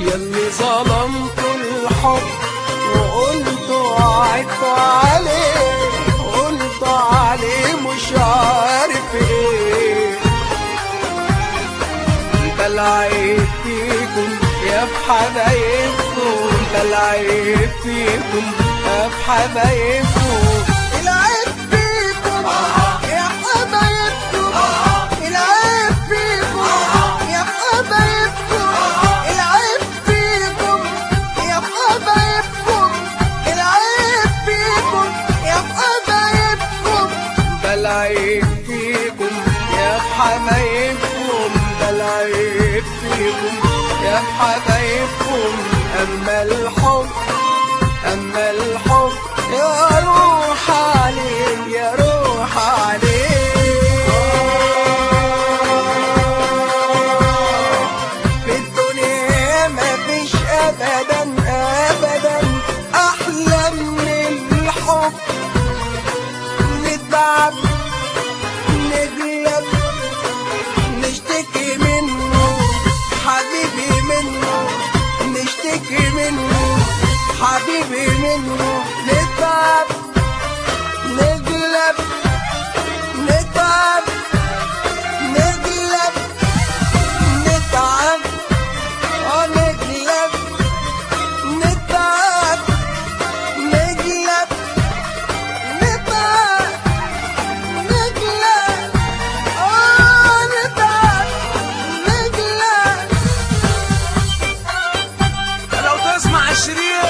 ياللي ظلمتوا الحب وقلتوا عدتوا عليه، قلتوا عليه مش عارف ايه. ده العيب فيكم يا في حبايبكم، ده العيب فيكم يا في حبايبكم. العيب فيكم يا حبايبكم، العيب فيكم يا حبايبكم، العيب فيكم يا حبايبكم، العيب فيكم يا حبايبكم. ده العيب فيكم يا حبايبكم، ده العيب فيكم يا حبايبكم. أما الحب، أما الحب يا روح عليه، يا روح عليه. في الدنيا مفيش أبدا أبدا أحلى من الحب. نتعب نغلب نشتكي منه حبيبي، منه نشتكي منه حبيبي، منه نتعب نغلب، نتعب نغلب، نتعب نغلب، نتعب نغلب، نتعب نغلب، نتعب نغلب. لو تسمع الشريط